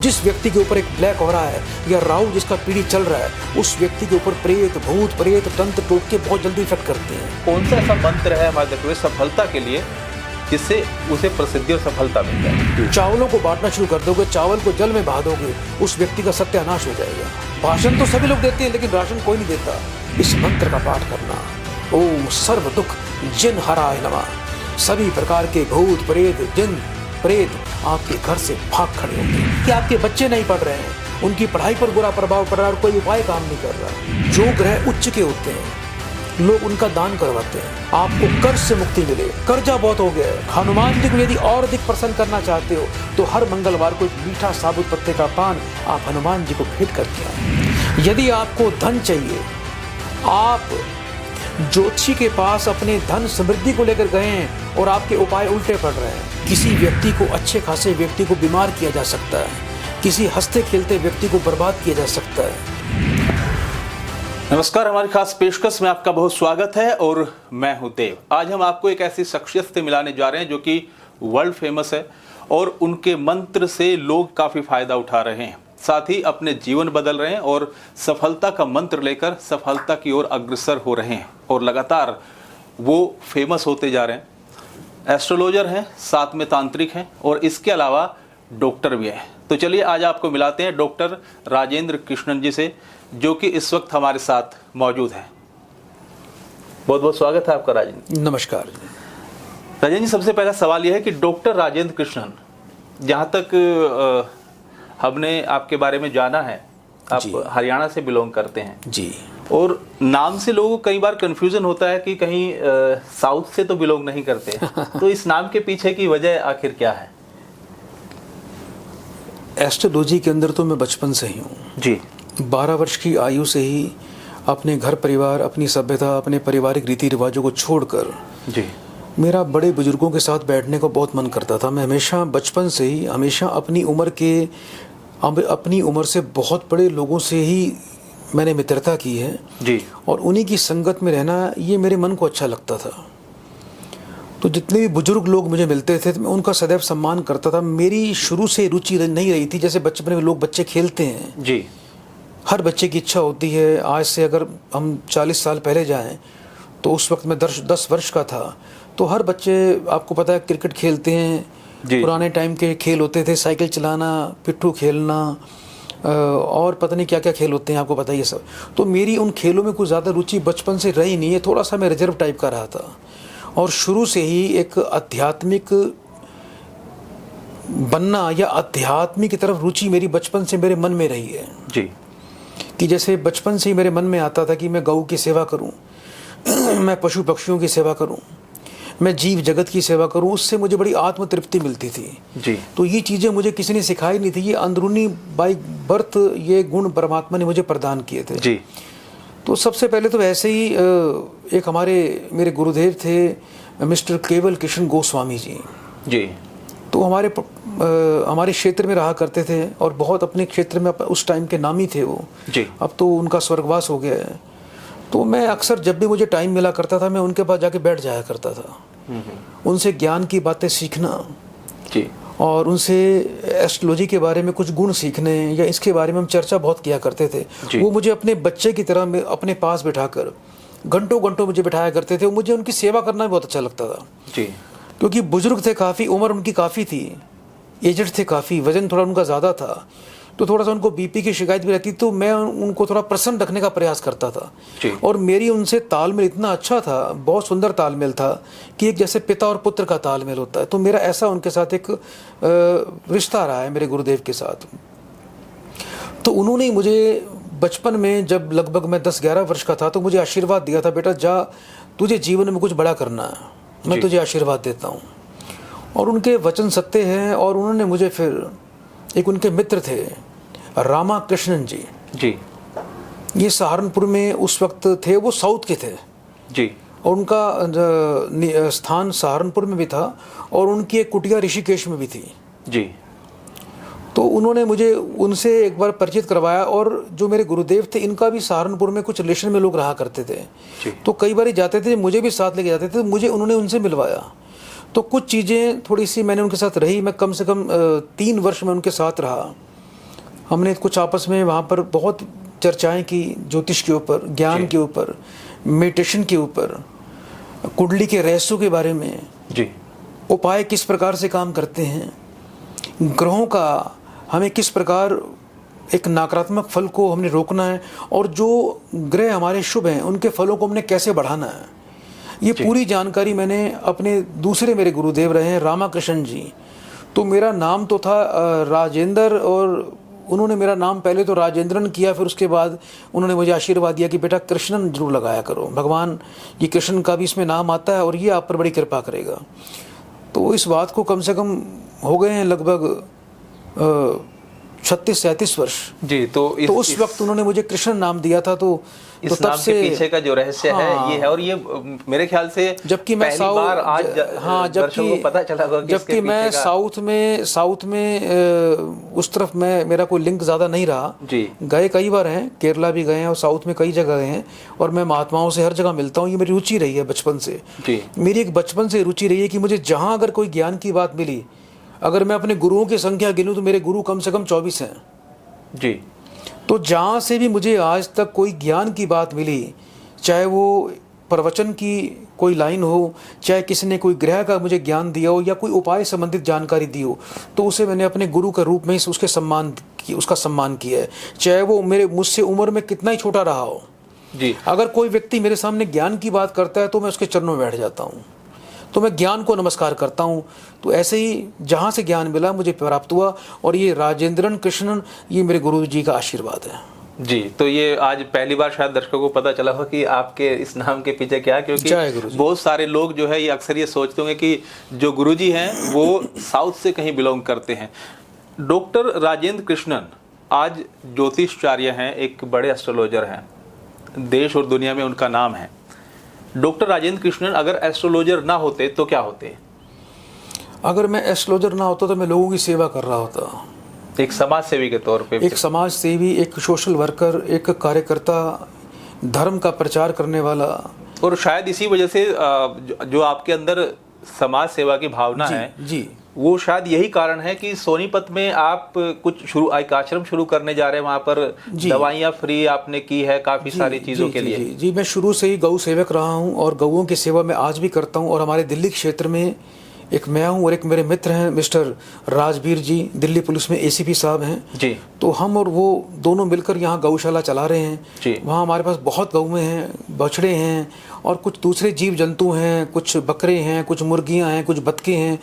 जिस व्यक्ति के ऊपर एक ब्लैक ऑरा है या राहु जिसका पीढ़ी चल रहा है, उस व्यक्ति के ऊपर प्रेत, भूत, प्रेत, तंत्र, टोटके बहुत जल्दी इफेक्ट करते हैं। कौन सा ऐसा मंत्र है हमारे देखते हुए सफलता के लिए जिससे उसे प्रसिद्धि और सफलता मिल जाए? चावलों को बांटना शुरू कर दोगे, चावल को जल में बहा दोगे, उस व्यक्ति का सत्यानाश हो जाएगा। भाषण तो सभी लोग देते हैं लेकिन राशन कोई नहीं देता। इस मंत्र का पाठ करना, ओम सर्व दुख जिन हराय नमः। सभी प्रकार के भूत, प्रेत, जिन, प्रेत आपके घर से भाग खड़े होंगे। कि आपके बच्चे नहीं पढ़ रहे हैं, उनकी पढ़ाई पर बुरा प्रभाव पड़ रहा है और कोई उपाय काम नहीं कर रहा। जो ग्रह उच्च के होते हैं लोग उनका दान करवाते हैं। आपको कर्ज से मुक्ति मिले, कर्जा बहुत हो गया है। हनुमान जी को यदि और अधिक प्रसन्न करना चाहते हो तो हर मंगलवार को एक मीठा साबुत पत्ते का पान आप हनुमान जी को भेंट करके आए। यदि आपको धन चाहिए, आप ज्योतिषी के पास अपने धन समृद्धि को लेकर गए हैं और आपके उपाय उल्टे पड़ रहे हैं। किसी व्यक्ति को, अच्छे खासे व्यक्ति को बीमार किया जा सकता है, किसी हंसते खेलते व्यक्ति को बर्बाद किया जा सकता है। नमस्कार, हमारी खास पेशकश में आपका बहुत स्वागत है और मैं हूं देव। आज हम आपको एक ऐसी शख्सियत से मिलाने जा रहे हैं जो कि वर्ल्ड फेमस है और उनके मंत्र से लोग काफ़ी फायदा उठा रहे हैं, साथ ही अपने जीवन बदल रहे हैं और सफलता का मंत्र लेकर सफलता की ओर अग्रसर हो रहे हैं और लगातार वो फेमस होते जा रहे हैं। एस्ट्रोलॉजर हैं, साथ में तांत्रिक हैं और इसके अलावा डॉक्टर भी हैं। तो चलिए आज आपको मिलाते हैं डॉक्टर राजेंद्र कृष्णन जी से, जो कि इस वक्त हमारे साथ मौजूद हैं। बहुत बहुत स्वागत है आपका राजेंद्र। नमस्कार राजेंद्र जी, सबसे पहला सवाल यह है कि डॉक्टर राजेंद्र कृष्णन, जहाँ तक हमने आपके बारे में जाना है, आप हरियाणा से बिलोंग करते हैं जी, और नाम से लोगों को कई बार कंफ्यूजन होता है कि कहीं साउथ से तो बिलोंग नहीं करते। तो इस नाम के पीछे की वजह आखिर क्या है? एस्ट्रोलॉजी के अंदर तो मैं बचपन से ही हूँ जी। 12 वर्ष की आयु से ही अपने घर परिवार, अपनी सभ्यता, अपने पारिवारिक रीति रिवाजों को छोड़कर जी मेरा बड़े बुजुर्गों के साथ बैठने को बहुत मन करता था। मैं हमेशा बचपन से ही अपनी उम्र से बहुत बड़े लोगों से ही मैंने मित्रता की है जी, और उन्हीं की संगत में रहना ये मेरे मन को अच्छा लगता था। तो जितने भी बुजुर्ग लोग मुझे मिलते थे तो मैं उनका सदैव सम्मान करता था। मेरी शुरू से रुचि नहीं रही थी, जैसे बचपन में लोग बच्चे खेलते हैं जी, हर बच्चे की इच्छा होती है। आज से अगर हम 40 साल पहले जाएं तो उस वक्त मैं 10 वर्ष का था, तो हर बच्चे, आपको पता है, क्रिकेट खेलते हैं। पुराने टाइम के खेल होते थे, साइकिल चलाना, पिट्ठू खेलना और पता नहीं क्या क्या खेल होते हैं, आपको पता ही है सब। तो मेरी उन खेलों में कुछ ज़्यादा रुचि बचपन से रही नहीं है, थोड़ा सा मैं रिजर्व टाइप का रहा था। और शुरू से ही एक आध्यात्मिक बनना या आध्यात्मिक की तरफ रुचि मेरी बचपन से मेरे मन में रही है जी। कि जैसे बचपन से ही मेरे मन में आता था कि मैं गऊ की सेवा करूं, मैं पशु पक्षियों की सेवा करूं, मैं जीव जगत की सेवा करूं, उससे मुझे बड़ी आत्म तृप्ति मिलती थी जी। तो ये चीज़ें मुझे किसी ने सिखाई नहीं थी, ये अंदरूनी बाय बर्थ ये गुण परमात्मा ने मुझे प्रदान किए थे जी। तो सबसे पहले तो ऐसे ही एक मेरे गुरुदेव थे मिस्टर केवल कृष्ण गोस्वामी जी जी। तो हमारे क्षेत्र में रहा करते थे और बहुत अपने क्षेत्र में उस टाइम के नामी थे वो जी। अब तो उनका स्वर्गवास हो गया है। तो मैं अक्सर जब भी मुझे टाइम मिला करता था मैं उनके पास जाके बैठ जाया करता था, उनसे ज्ञान की बातें सीखना जी, और उनसे एस्ट्रोलॉजी के बारे में कुछ गुण सीखने या इसके बारे में हम चर्चा बहुत किया करते थे। वो मुझे अपने बच्चे की तरह अपने पास बिठाकर घंटों घंटों मुझे बिठाया करते थे। मुझे उनकी सेवा करना भी बहुत अच्छा लगता था जी, क्योंकि बुजुर्ग थे, काफ़ी उम्र उनकी काफ़ी थी, एजड थे काफ़ी, वजन थोड़ा उनका ज़्यादा था, तो थोड़ा सा उनको बीपी की शिकायत भी रहती, तो मैं उनको थोड़ा प्रसन्न रखने का प्रयास करता था जी। और मेरी उनसे तालमेल इतना अच्छा था, बहुत सुंदर तालमेल था कि एक जैसे पिता और पुत्र का तालमेल होता है। तो मेरा ऐसा उनके साथ एक रिश्ता रहा है मेरे गुरुदेव के साथ। तो उन्होंने मुझे बचपन में जब लगभग मैं 10-11 वर्ष का था तो मुझे आशीर्वाद दिया था, बेटा जा, तुझे जीवन में कुछ बड़ा करना है, मैं तुझे आशीर्वाद देता हूँ। और उनके वचन सत्य हैं। और उन्होंने मुझे फिर, एक उनके मित्र थे रामा कृष्णन जी जी, ये सहारनपुर में उस वक्त थे, वो साउथ के थे जी, और उनका स्थान सहारनपुर में भी था और उनकी एक कुटिया ऋषिकेश में भी थी जी। तो उन्होंने मुझे उनसे एक बार परिचित करवाया। और जो मेरे गुरुदेव थे इनका भी सहारनपुर में कुछ रिलेशन में लोग रहा करते थे जी। तो कई बार जाते थे, मुझे भी साथ लेके जाते थे, तो मुझे उन्होंने उनसे मिलवाया। तो कुछ चीज़ें थोड़ी सी मैंने उनके साथ रही, मैं कम से कम 3 वर्ष में उनके साथ रहा हमने कुछ आपस में वहाँ पर बहुत चर्चाएं की, ज्योतिष के ऊपर, ज्ञान के ऊपर, मेडिटेशन के ऊपर, कुंडली के रहस्यों के बारे में जी, उपाय किस प्रकार से काम करते हैं, ग्रहों का हमें किस प्रकार एक नकारात्मक फल को हमने रोकना है, और जो ग्रह हमारे शुभ हैं उनके फलों को हमने कैसे बढ़ाना है, ये पूरी जानकारी मैंने अपने दूसरे मेरे गुरुदेव रहे हैं रामाकृष्ण जी। तो मेरा नाम तो था राजेंद्र, और उन्होंने मेरा नाम पहले तो राजेंद्रन किया, फिर उसके बाद उन्होंने मुझे आशीर्वाद दिया कि बेटा कृष्णन जरूर लगाया करो, भगवान ये कृष्ण का भी इसमें नाम आता है और ये आप पर बड़ी कृपा करेगा। तो इस बात को कम से कम हो गए हैं लगभग 36-37 वर्ष जी। तो उस वक्त उन्होंने मुझे कृष्ण नाम दिया था। तो इस तब नाम से के पीछे का जो रहस्य है ये है, और ये मेरे ख्याल से जबकि मैं पहली बार आज दर्शकों को पता चला होगा कि जबकि मैं साउथ में उस तरफ मेरा कोई लिंक ज़्यादा नहीं रहा जी। गए कई बार हैं, केरला भी गए हैं और साउथ में कई जगह गए हैं, और मैं महात्माओं से हर जगह मिलता हूँ। ये मेरी रुचि रही है बचपन से जी। मेरी एक बचपन से रुचि रही है कि मुझे जहाँ अगर कोई ज्ञान की बात मिली, अगर मैं अपने गुरुओं की संख्या गिनूँ तो मेरे गुरु कम से कम 24 हैं जी। तो जहाँ से भी मुझे आज तक कोई ज्ञान की बात मिली, चाहे वो प्रवचन की कोई लाइन हो, चाहे किसी ने कोई ग्रह का मुझे ज्ञान दिया हो, या कोई उपाय संबंधित जानकारी दी हो, तो उसे मैंने अपने गुरु के रूप में उसका सम्मान किया है, चाहे वो मुझसे उम्र में कितना ही छोटा रहा हो जी। अगर कोई व्यक्ति मेरे सामने ज्ञान की बात करता है तो मैं उसके चरणों में बैठ जाता हूँ, तो मैं ज्ञान को नमस्कार करता हूँ। तो ऐसे ही जहाँ से ज्ञान मिला मुझे प्राप्त हुआ, और ये राजेंद्रन कृष्णन ये मेरे गुरु जी का आशीर्वाद है जी। तो ये आज पहली बार शायद दर्शकों को पता चला हो कि आपके इस नाम के पीछे क्या, क्योंकि बहुत सारे लोग जो है ये अक्सर ये सोचते होंगे कि जो गुरुजी हैं वो साउथ से कहीं बिलोंग करते हैं। डॉक्टर राजेंद्र कृष्णन आज ज्योतिषाचार्य हैं, एक बड़े एस्ट्रोलॉजर हैं, देश और दुनिया में उनका नाम है। डॉक्टर राजेंद्र कृष्णन अगर एस्ट्रोलॉजर ना होते तो क्या होते? अगर मैं एस्ट्रोलॉजर ना होता तो मैं लोगों की सेवा कर रहा होता, एक समाज सेवी के तौर पे। एक समाज सेवी, एक सोशल वर्कर, एक कार्यकर्ता, धर्म का प्रचार करने वाला। और शायद इसी वजह से जो आपके अंदर समाज सेवा की भावना है जी, वो शायद यही कारण है कि सोनीपत में आप कुछ एक आश्रम शुरू करने जा रहे हैं, वहाँ पर दवाइयाँ फ्री आपने की है काफ़ी सारी चीज़ों के लिए। जी, मैं शुरू से ही गौ सेवक रहा हूँ और गौओं की सेवा मैं आज भी करता हूँ। और हमारे दिल्ली क्षेत्र में एक मैं हूँ और एक मेरे मित्र हैं मिस्टर राजवीर जी, दिल्ली पुलिस में ACP साहब हैं जी। तो हम और वो दोनों मिलकर यहाँ गौशाला चला रहे हैं। वहाँ हमारे पास बहुत गौएं हैं, बछड़े हैं, और कुछ दूसरे जीव जंतु हैं, कुछ बकरे हैं, कुछ मुर्गियाँ हैं, कुछ बतखें हैं,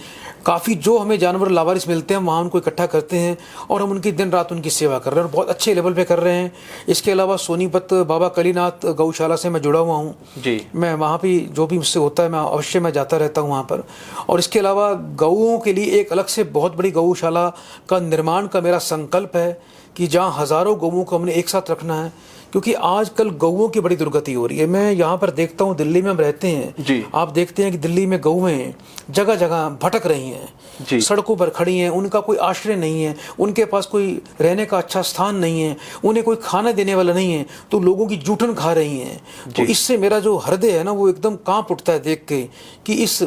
काफ़ी जो हमें जानवर लावारिस मिलते हैं वहाँ उनको इकट्ठा करते हैं और हम उनकी दिन रात उनकी सेवा कर रहे हैं और बहुत अच्छे लेवल पे कर रहे हैं। इसके अलावा सोनीपत बाबा कलीनाथ गौशाला से मैं जुड़ा हुआ हूँ जी। मैं वहाँ भी जो भी मुझसे होता है मैं अवश्य जाता रहता हूँ वहाँ पर। और इसके अलावा गौओं के लिए एक अलग से बहुत बड़ी गौशाला का निर्माण का मेरा संकल्प है कि जहाँ हज़ारों गौओं को हमने एक साथ रखना है, क्योंकि आजकल गौओं की बड़ी दुर्गति हो रही है। मैं यहाँ पर देखता हूँ, दिल्ली में हम रहते हैं जी। आप देखते हैं कि दिल्ली में गौएं जगह जगह भटक रही हैं, सड़कों पर खड़ी हैं, उनका कोई आश्रय नहीं है, उनके पास कोई रहने का अच्छा स्थान नहीं है, उन्हें कोई खाना देने वाला नहीं है, तो लोगों की जूठन खा रही हैं। तो इससे मेरा जो हृदय है ना वो एकदम कांप उठता है देख के कि इस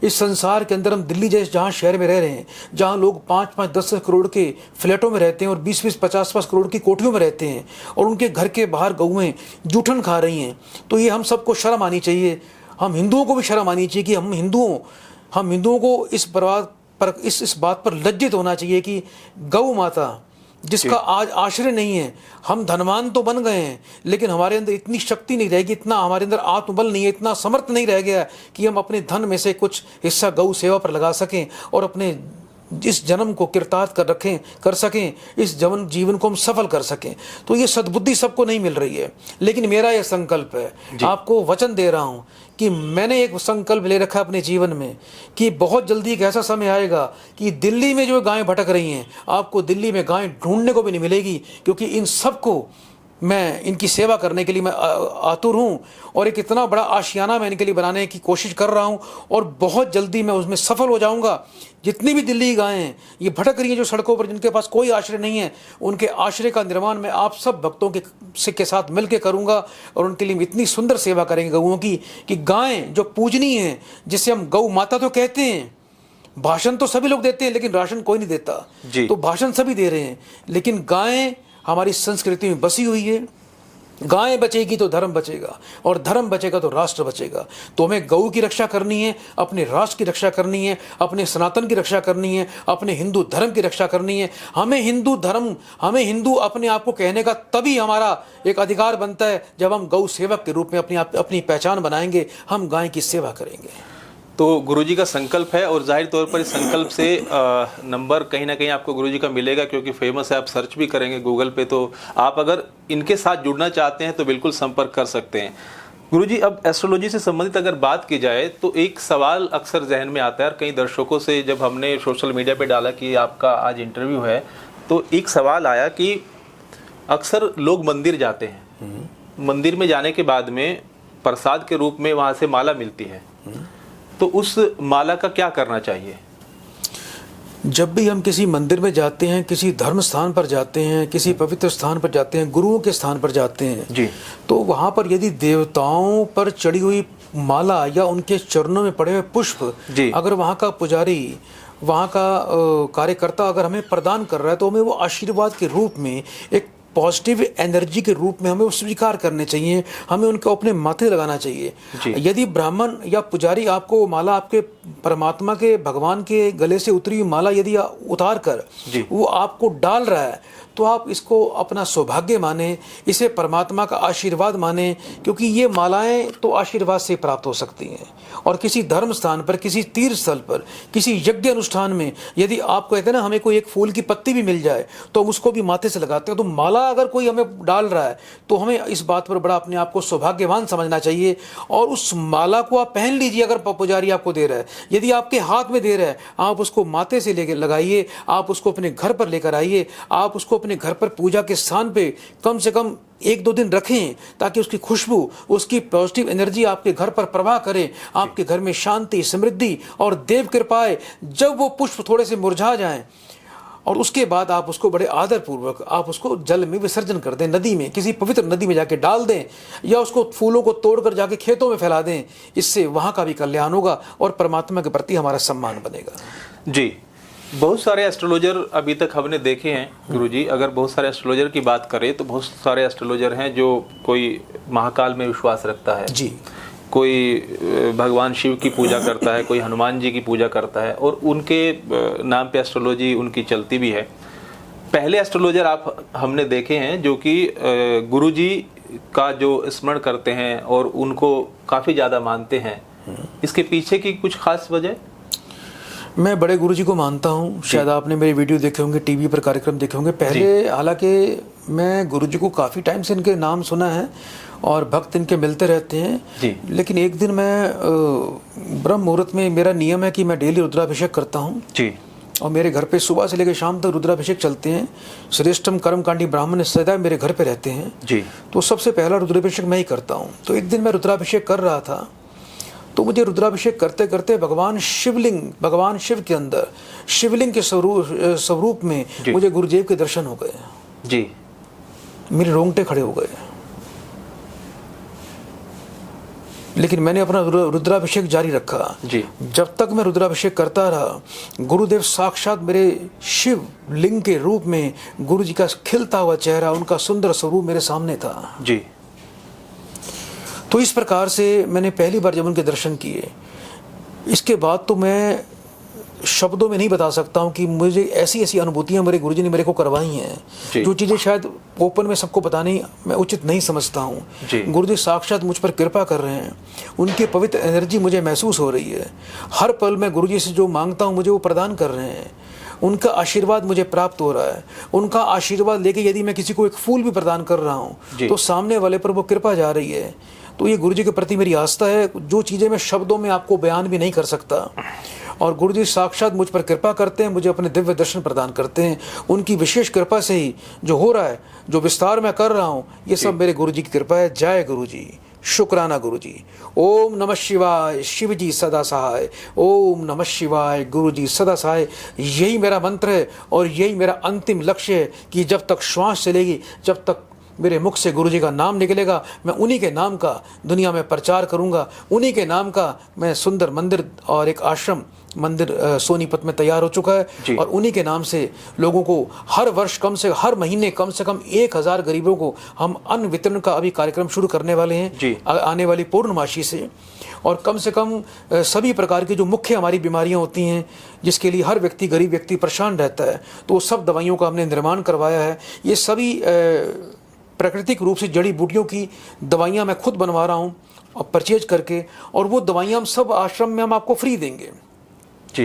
संसार के अंदर हम दिल्ली जैसे जहाँ शहर में रह रहे हैं, जहाँ लोग 5-5, 10 करोड़ के फ्लैटों में रहते हैं और 20-20, 50-50 करोड़ की कोठियों में रहते हैं और उनके घर के बाहर गौएं जूठन खा रही हैं। तो ये हम सबको शर्म आनी चाहिए, हम हिंदुओं को भी शर्म आनी चाहिए कि हम हिंदुओं को इस बात पर लज्जित होना चाहिए कि गौ माता जिसका आज आश्रय नहीं है, हम धनवान तो बन गए हैं लेकिन हमारे अंदर इतनी शक्ति नहीं रहेगी, इतना हमारे अंदर आत्मबल नहीं है, इतना समर्थ नहीं रह गया कि हम अपने धन में से कुछ हिस्सा गौ सेवा पर लगा सकें और अपने इस जन्म को कृतार्थ कर सकें, इस जीवन को हम सफल कर सकें। तो ये सद्बुद्धि सबको नहीं मिल रही है, लेकिन मेरा ये संकल्प है, आपको वचन दे रहा हूँ कि मैंने एक संकल्प ले रखा अपने जीवन में कि बहुत जल्दी एक ऐसा समय आएगा कि दिल्ली में जो गायें भटक रही हैं, आपको दिल्ली में गायें ढूंढने को भी नहीं मिलेगी, क्योंकि इन सबको मैं इनकी सेवा करने के लिए मैं आतुर हूँ और एक इतना बड़ा आशियाना मैं इनके लिए बनाने की कोशिश कर रहा हूँ और बहुत जल्दी मैं उसमें सफल हो जाऊँगा। जितनी भी दिल्ली गायें हैं ये भटक रही हैं जो सड़कों पर, जिनके पास कोई आश्रय नहीं है, उनके आश्रय का निर्माण मैं आप सब भक्तों के साथ मिल के करूँगा और उनके लिए इतनी सुंदर सेवा करेंगे गौओं की कि गायें जो पूजनीय हैं, जिसे हम गौ माता तो कहते हैं, भाषण तो सभी लोग देते हैं लेकिन राशन कोई नहीं देता। जी। तो भाषण सभी दे रहे हैं लेकिन गायें हमारी संस्कृति में बसी हुई है। गाय बचेगी तो धर्म बचेगा और धर्म बचेगा तो राष्ट्र बचेगा। तो हमें गौ की रक्षा करनी है, अपने राष्ट्र की रक्षा करनी है, अपने सनातन की रक्षा करनी है, अपने हिंदू धर्म की रक्षा करनी है। हमें हिंदू अपने आप को कहने का तभी हमारा एक अधिकार बनता है जब हम गौ सेवक के रूप में अपनी पहचान बनाएंगे, हम गाय की सेवा करेंगे। तो गुरुजी का संकल्प है और जाहिर तौर पर इस संकल्प से नंबर कहीं ना कहीं आपको गुरुजी का मिलेगा, क्योंकि फेमस है। आप सर्च भी करेंगे गूगल पे, तो आप अगर इनके साथ जुड़ना चाहते हैं तो बिल्कुल संपर्क कर सकते हैं। गुरुजी, अब एस्ट्रोलॉजी से संबंधित अगर बात की जाए तो एक सवाल अक्सर जहन में आता है, और कई दर्शकों से जब हमने सोशल मीडिया पे डाला कि आपका आज इंटरव्यू है, तो एक सवाल आया कि अक्सर लोग मंदिर जाते हैं, मंदिर में जाने के बाद में प्रसाद के रूप में वहाँ से माला मिलती है, तो उस माला का क्या करना चाहिए? जब भी हम किसी मंदिर में जाते हैं, किसी धर्म स्थान पर जाते हैं, किसी पवित्र स्थान पर जाते हैं, गुरुओं के स्थान पर जाते हैं जी, तो वहाँ पर यदि देवताओं पर चढ़ी हुई माला या उनके चरणों में पड़े हुए पुष्प अगर वहाँ का पुजारी, वहाँ का कार्यकर्ता अगर हमें प्रदान कर रहा है तो हमें वो आशीर्वाद के रूप में, एक पॉजिटिव एनर्जी के रूप में हमें वो स्वीकार करने चाहिए, हमें उनको अपने माथे लगाना चाहिए। यदि ब्राह्मण या पुजारी आपको वो माला, आपके परमात्मा के, भगवान के गले से उतरी हुई माला यदि उतार कर वो आपको डाल रहा है, तो आप इसको अपना सौभाग्य माने, इसे परमात्मा का आशीर्वाद माने, क्योंकि ये मालाएं तो आशीर्वाद से प्राप्त हो सकती हैं। और किसी धर्म स्थान पर, किसी तीर्थ स्थल पर, किसी यज्ञ अनुष्ठान में यदि आप कहते हैं ना हमें कोई एक फूल की पत्ती भी मिल जाए तो हम उसको भी माथे से लगाते हैं, तो माला अगर कोई हमें डाल रहा है तो हमें इस बात पर बड़ा अपने आप को सौभाग्यवान समझना चाहिए। और उस माला को आप पहन लीजिए, अगर पुजारी आपको दे रहा है, यदि आपके हाथ में दे रहा है, आप उसको माथे से लेकर लगाइए, आप उसको अपने घर पर लेकर आइए, आप उसको अपने घर पर पूजा के स्थान पे कम से कम 1-2 दिन रखें, ताकि उसकी खुशबू, उसकी पॉजिटिव एनर्जी आपके घर पर प्रवाह करे, आपके घर में शांति, समृद्धि और देव कृपाएं। जब वो पुष्प थोड़े से मुरझा जाएं और उसके बाद आप उसको बड़े आदर पूर्वक आप उसको जल में विसर्जन कर दें, नदी में, किसी पवित्र नदी में जाके डाल दें, या उसको फूलों को तोड़कर जाके खेतों में फैला दें। इससे वहाँ का भी कल्याण होगा और परमात्मा के प्रति हमारा सम्मान बनेगा। जी, बहुत सारे एस्ट्रोलॉजर अभी तक हमने देखे हैं गुरुजी। अगर बहुत सारे एस्ट्रोलॉजर की बात करें तो बहुत सारे एस्ट्रोलॉजर हैं जो कोई महाकाल में विश्वास रखता है जी, कोई भगवान शिव की पूजा करता है, कोई हनुमान जी की पूजा करता है, और उनके नाम पे एस्ट्रोलॉजी उनकी चलती भी है। पहले एस्ट्रोलॉजर हमने देखे हैं जो कि गुरुजी का जो स्मरण करते हैं और उनको काफ़ी ज़्यादा मानते हैं। इसके पीछे की कुछ खास वजह? मैं बड़े गुरुजी को मानता हूँ। शायद आपने मेरे वीडियो देखे होंगे, टीवी पर कार्यक्रम देखे होंगे। पहले हालांकि मैं गुरुजी को काफ़ी टाइम से इनके नाम सुना है और भक्त इनके मिलते रहते हैं, लेकिन एक दिन मैं ब्रह्म मुहूर्त में, मेरा नियम है कि मैं डेली रुद्राभिषेक करता हूँ जी, और मेरे घर पे सुबह से लेकर शाम तक रुद्राभिषेक चलते हैं। श्रेष्ठम कर्मकांडी ब्राह्मण सदैव मेरे घर पे रहते हैं जी, तो सबसे पहला रुद्राभिषेक मैं ही करता हूँ। तो एक दिन मैं रुद्राभिषेक कर रहा था, तो मुझे रुद्राभिषेक करते करते भगवान शिव के अंदर, शिवलिंग के स्वरूप में मुझे गुरुदेव के दर्शन हो गए जी, मेरे रोंगटे खड़े हो गए। लेकिन मैंने अपना रुद्राभिषेक जारी रखा जी। जब तक मैं रुद्राभिषेक करता रहा, गुरुदेव साक्षात मेरे शिव लिंग के रूप में, गुरु जी का खिलता हुआ चेहरा, उनका सुंदर स्वरूप मेरे सामने था जी। तो इस प्रकार से मैंने पहली बार जब उनके दर्शन किए, इसके बाद तो मैं शब्दों में नहीं बता सकता हूँ कि मुझे ऐसी ऐसी अनुभूतियाँ मेरे गुरुजी ने मेरे को करवाई हैं, जो चीज़ें शायद ओपन में सबको बतानी मैं उचित नहीं समझता हूँ। गुरुजी साक्षात मुझ पर कृपा कर रहे हैं, उनकी पवित्र एनर्जी मुझे महसूस हो रही है। हर पल मैं गुरुजी से जो मांगता हूँ मुझे वो प्रदान कर रहे हैं, उनका आशीर्वाद मुझे प्राप्त हो रहा है। उनका आशीर्वाद लेके यदि मैं किसी को एक फूल भी प्रदान कर रहा हूँ तो सामने वाले पर वो कृपा जा रही है। तो ये गुरुजी के प्रति मेरी आस्था है, जो चीज़ें मैं शब्दों में आपको बयान भी नहीं कर सकता। और गुरुजी साक्षात मुझ पर कृपा करते हैं, मुझे अपने दिव्य दर्शन प्रदान करते हैं। उनकी विशेष कृपा से ही जो हो रहा है, जो विस्तार मैं कर रहा हूँ, ये सब मेरे गुरुजी की कृपा है। जय गुरुजी, शुक्राना गुरुजी। ओम नमः शिवाय, शिव जी सदा सहाय। ओम नमः शिवाय, गुरुजी सदा सहाय। यही मेरा मंत्र है और यही मेरा अंतिम लक्ष्य है कि जब तक श्वास चलेगी, जब तक मेरे मुख से गुरु जी का नाम निकलेगा, मैं उन्हीं के नाम का दुनिया में प्रचार करूंगा, उन्हीं के नाम का मैं सुंदर मंदिर और एक आश्रम मंदिर सोनीपत में तैयार हो चुका है, और उन्हीं के नाम से लोगों को हर वर्ष हर महीने कम से कम 1000 गरीबों को हम अन्न वितरण का अभी कार्यक्रम शुरू करने वाले हैं आने वाली पूर्णमासी से। और कम से कम सभी प्रकार की जो मुख्य हमारी बीमारियां होती हैं, जिसके लिए हर व्यक्ति, गरीब व्यक्ति परेशान रहता है, तो वो सब दवाइयों का हमने निर्माण करवाया है। ये सभी प्राकृतिक रूप से जड़ी बूटियों की दवाइयाँ मैं खुद बनवा रहा हूँ और परचेज करके, और वो दवाइयाँ हम सब आश्रम में हम आपको फ्री देंगे।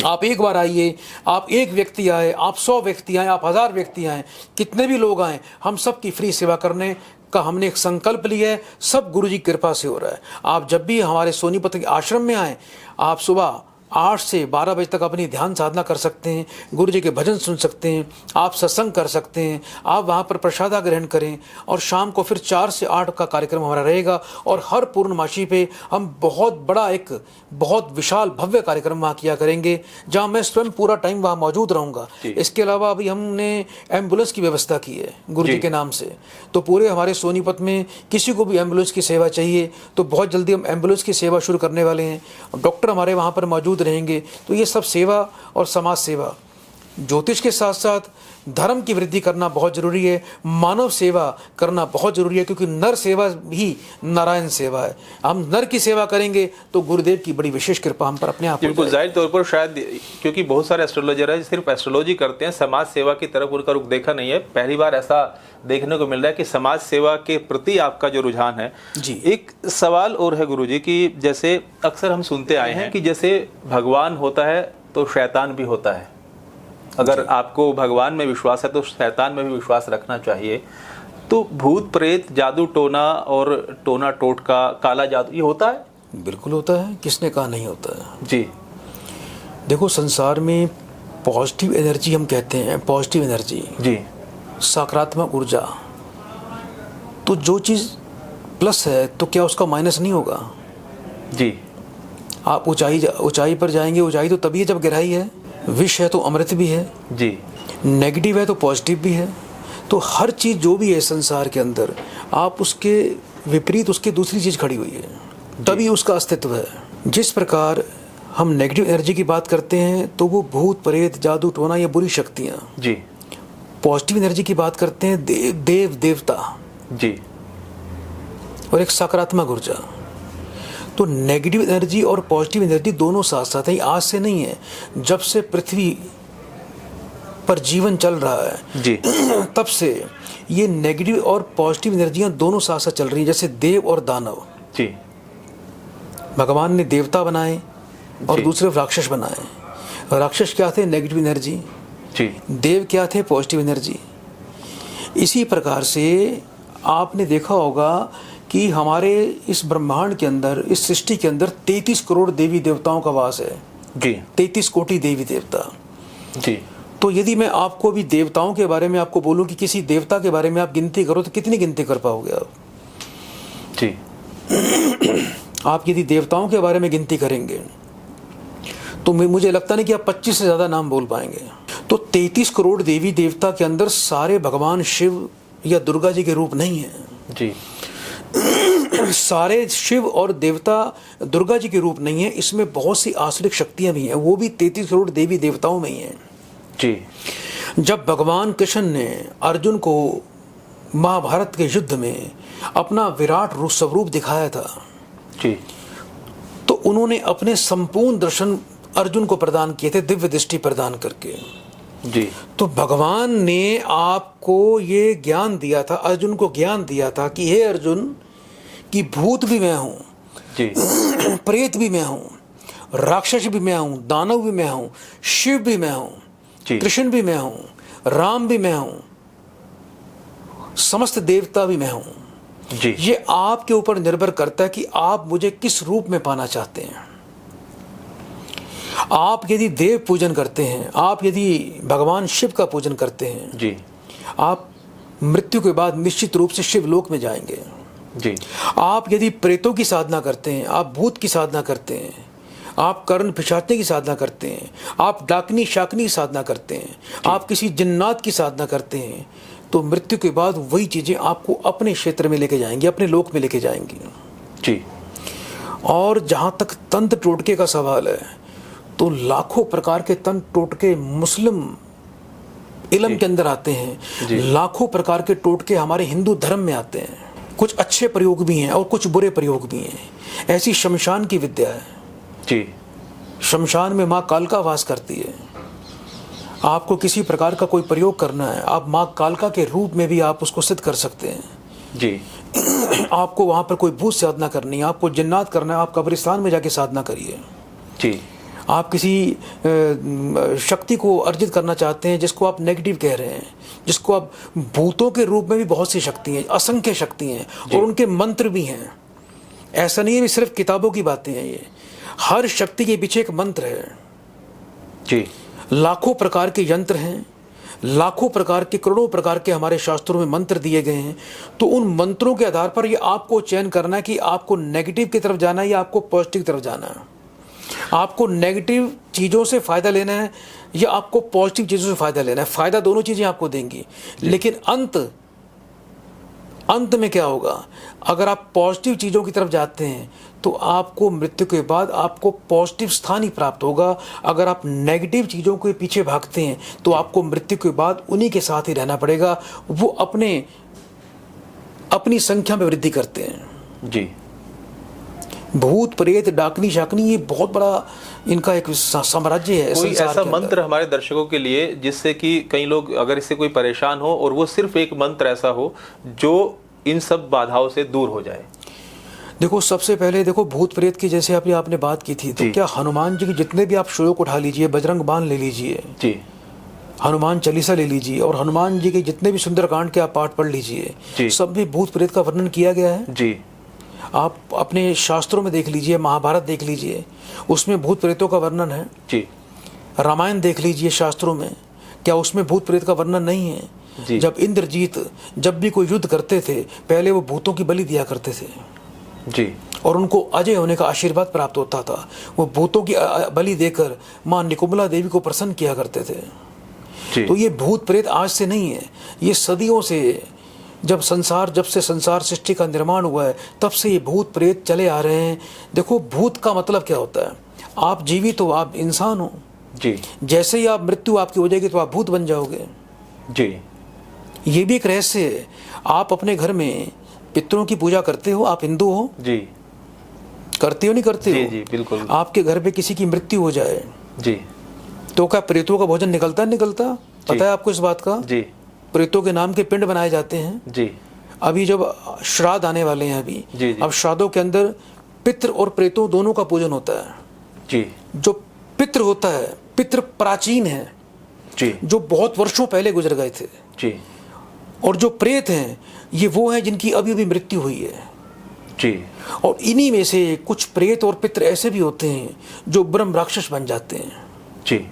आप एक बार आइए, आप एक व्यक्ति आए, आप 100 व्यक्ति आए, आप 1000 व्यक्ति आए, कितने भी लोग आए, हम सब की फ्री सेवा करने का हमने एक संकल्प लिया है। सब गुरु जी की कृपा से हो रहा है। आप जब भी हमारे सोनीपत के आश्रम में आए, आप सुबह 8 से 12 बजे तक अपनी ध्यान साधना कर सकते हैं, गुरु जी के भजन सुन सकते हैं, आप सत्संग कर सकते हैं, आप वहाँ पर प्रसादा ग्रहण करें, और शाम को फिर 4 से 8 का कार्यक्रम हमारा रहेगा। और हर पूर्णमासी पे हम बहुत बड़ा एक बहुत विशाल भव्य कार्यक्रम वहाँ किया करेंगे, जहाँ मैं स्वयं पूरा टाइम वहाँ मौजूद रहूँगा। इसके अलावा अभी हमने एम्बुलेंस की व्यवस्था की है गुरु जी के नाम से, तो पूरे हमारे सोनीपत में किसी को भी एम्बुलेंस की सेवा चाहिए तो बहुत जल्दी हम एम्बुलेंस की सेवा शुरू करने वाले हैं। डॉक्टर हमारे वहाँ पर मौजूद रहेंगे। तो ये सब सेवा और समाज सेवा, ज्योतिष के साथ साथ धर्म की वृद्धि करना बहुत जरूरी है, मानव सेवा करना बहुत जरूरी है, क्योंकि नर सेवा ही नारायण सेवा है। हम नर की सेवा करेंगे तो गुरुदेव की बड़ी विशेष कृपा हम पर अपने आप। बिल्कुल जाहिर तौर पर शायद क्योंकि बहुत सारे एस्ट्रोलॉजर हैं सिर्फ एस्ट्रोलॉजी करते हैं, समाज सेवा की तरफ उनका रुख देखा नहीं है। पहली बार ऐसा देखने को मिल रहा है कि समाज सेवा के प्रति आपका जो रुझान है जी। एक सवाल और है गुरुजी कि जैसे अक्सर हम सुनते आए हैं कि जैसे भगवान होता है तो शैतान भी होता है। अगर आपको भगवान में विश्वास है तो शैतान में भी विश्वास रखना चाहिए। तो भूत प्रेत, जादू टोना और टोना टोटका, काला जादू, ये होता है? बिल्कुल होता है, किसने कहा नहीं होता है जी। देखो, संसार में पॉजिटिव एनर्जी हम कहते हैं, पॉजिटिव एनर्जी जी, सकारात्मक ऊर्जा, तो जो चीज़ प्लस है तो क्या उसका माइनस नहीं होगा जी। आप ऊंचाई पर जाएंगे, ऊंचाई तो तभी है जब गहराई है। विष है तो अमृत भी है जी, नेगेटिव है तो पॉजिटिव भी है। तो हर चीज़ जो भी है संसार के अंदर, आप उसके विपरीत उसकी दूसरी चीज़ खड़ी हुई है, तभी उसका अस्तित्व है। जिस प्रकार हम नेगेटिव एनर्जी की बात करते हैं तो वो भूत प्रेत, जादू टोना, ये बुरी शक्तियाँ जी। पॉजिटिव एनर्जी की बात करते हैं देव देवता जी, और एक सकारात्मक ऊर्जा। तो नेगेटिव एनर्जी और पॉजिटिव एनर्जी दोनों साथ साथ है। आज से नहीं है, जब से पृथ्वी पर जीवन चल रहा है जी तब से ये नेगेटिव और पॉजिटिव एनर्जियां दोनों साथ साथ चल रही है। जैसे देव और दानव जी, भगवान ने देवता बनाए और दूसरे राक्षस बनाए। राक्षस क्या थे? नेगेटिव एनर्जी जी। देव क्या थे? Positive energy. इसी प्रकार से आपने देखा होगा कि हमारे इस ब्रह्मांड के अंदर, इस सृष्टि के अंदर 33 करोड़ देवी देवताओं का वास है जी। 33 कोटि देवी देवता जी। तो यदि मैं आपको भी देवताओं के बारे में आपको बोलूं कि किसी देवता के बारे में आप गिनती करो तो कितनी गिनती कर पाओगे आप जी? आप यदि देवताओं के बारे में गिनती करेंगे तो मुझे लगता नहीं कि आप 25 से ज़्यादा नाम बोल पाएंगे। तो 33 करोड़ देवी देवता के अंदर सारे भगवान शिव या दुर्गा जी के रूप नहीं है जी। सारे शिव और देवता दुर्गा जी के रूप नहीं है। इसमें बहुत सी आसुरिक शक्तियां भी हैं, वो भी 33 करोड़ देवी देवताओं में ही हैं जी। जब भगवान कृष्ण ने अर्जुन को महाभारत के युद्ध में अपना विराट स्वरूप दिखाया था जी, तो उन्होंने अपने संपूर्ण दर्शन अर्जुन को प्रदान किए थे, दिव्य दृष्टि प्रदान करके जी। तो भगवान ने आपको ये ज्ञान दिया था, अर्जुन को ज्ञान दिया था कि हे अर्जुन, कि भूत भी मैं हूँ जी, प्रेत भी मैं हूँ, राक्षस भी मैं हूँ, दानव भी मैं हूँ, शिव भी मैं हूँ, कृष्ण भी मैं हूँ, राम भी मैं हूँ, समस्त देवता भी मैं हूँ जी। ये आपके ऊपर निर्भर करता है कि आप मुझे किस रूप में पाना चाहते हैं। आप यदि देव पूजन करते हैं, आप यदि भगवान शिव का पूजन करते हैं जी, आप मृत्यु के बाद निश्चित रूप से शिवलोक में जाएंगे जी। आप यदि प्रेतों की साधना करते हैं, आप भूत की साधना करते हैं, आप कर्ण पिशाचने की साधना करते हैं, आप डाकनी शाकनी की साधना करते हैं, आप किसी जिन्नात की साधना करते हैं, तो मृत्यु के बाद वही चीजें आपको अपने क्षेत्र में लेके जाएंगी, अपने लोक में लेके जाएंगी जी। और जहां तक तंत्र टोटके का सवाल है, तो लाखों प्रकार के तंत्र टोटके मुस्लिम इल्म के अंदर आते हैं, लाखों प्रकार के टोटके हमारे हिंदू धर्म में आते हैं। कुछ अच्छे प्रयोग भी हैं और कुछ बुरे प्रयोग भी हैं। ऐसी शमशान की विद्या है जी। शमशान में माँ कालका वास करती है। आपको किसी प्रकार का कोई प्रयोग करना है, आप माँ कालका के रूप में भी आप उसको सिद्ध कर सकते हैं जी। आपको वहां पर कोई भूत साधना करनी है, आपको जिन्नात करना है, आप कब्रिस्तान में जाके साधना करिए जी। आप किसी शक्ति को अर्जित करना चाहते हैं जिसको आप नेगेटिव कह रहे हैं, जिसको आप भूतों के रूप में भी बहुत सी शक्ति हैं, असंख्य शक्ति हैं और उनके मंत्र भी हैं। ऐसा नहीं है कि सिर्फ किताबों की बातें हैं, ये हर शक्ति के पीछे एक मंत्र है जी। लाखों प्रकार के यंत्र हैं, लाखों प्रकार के करोड़ों प्रकार के हमारे शास्त्रों में मंत्र दिए गए हैं। तो उन मंत्रों के आधार पर ये आपको चयन करना है कि आपको नेगेटिव की तरफ जाना है या आपको पॉजिटिव की तरफ जाना है। आपको नेगेटिव चीज़ों से फ़ायदा लेना है या आपको पॉजिटिव चीज़ों से फ़ायदा लेना है। फ़ायदा दोनों चीज़ें आपको देंगी, लेकिन अंत में क्या होगा? अगर आप पॉजिटिव चीज़ों की तरफ जाते हैं तो आपको मृत्यु के बाद आपको पॉजिटिव स्थान ही प्राप्त होगा। अगर आप नेगेटिव चीज़ों के पीछे भागते हैं तो आपको मृत्यु के बाद उन्हीं के साथ ही रहना पड़ेगा। वो अपनी संख्या में वृद्धि करते हैं जी। भूत प्रेत डाकनी शाकनी, ये बहुत बड़ा इनका एक साम्राज्य है। कोई ऐसा मंत्र हमारे दर्शकों के लिए जिससे कि कई लोग अगर इससे कोई परेशान हो और वो सिर्फ एक मंत्र ऐसा हो जो इन सब बाधाओं से दूर हो जाए? देखो, सबसे पहले देखो, भूत प्रेत की जैसे आपने बात की थी, तो क्या हनुमान जी के जितने भी आप श्लोक उठा लीजिए, बजरंग बाण ले लीजिए जी, हनुमान चालीसा ले लीजिए और हनुमान जी के जितने भी सुंदरकांड के आप पाठ पढ़ लीजिए, सब में भूत प्रेत का वर्णन किया गया है जी। आप अपने शास्त्रों में देख लीजिए, महाभारत देख लीजिए, उसमें भूत प्रेतों का वर्णन है जी। रामायण देख लीजिए शास्त्रों में, क्या उसमें भूत प्रेत का वर्णन नहीं है जी। जब इंद्रजीत जब भी कोई युद्ध करते थे पहले वो भूतों की बलि दिया करते थे जी, और उनको अजय होने का आशीर्वाद प्राप्त होता था। वो भूतों की बलि देकर माँ निकुम्बला देवी को प्रसन्न किया करते थे जी। तो ये भूत प्रेत आज से नहीं है, ये सदियों से जब से संसार सृष्टि का निर्माण हुआ है तब से ये भूत प्रेत चले आ रहे हैं। देखो, भूत का मतलब क्या होता है? आप जीवित हो, आप इंसान हो जी। जैसे ही आप मृत्यु आपकी हो जाएगी तो आप भूत बन जाओगे जी। ये भी एक रहस्य है। आप अपने घर में पितरों की पूजा करते हो, आप हिंदू हो जी, करते हो नहीं करते जी, हो? जी, बिल्कुल। आपके घर पे किसी की मृत्यु हो जाए जी, तो क्या प्रेतों का भोजन निकलता पता है आपको इस बात का? जी। प्रेतों के नाम के पिंड बनाए जाते हैं जी। अभी जब श्राद्ध आने वाले हैं अभी जी, जी। अब श्राद्धों के अंदर पितृ और प्रेतों दोनों का पूजन होता है जी। जो पितृ होता है, पितृ प्राचीन है जी, जो बहुत वर्षों पहले गुजर गए थे जी। और जो प्रेत हैं ये वो हैं जिनकी अभी अभी मृत्यु हुई है जी। और इन्हीं में से कुछ प्रेत और पितृ ऐसे भी होते हैं जो ब्रह्म राक्षस बन जाते हैं जी।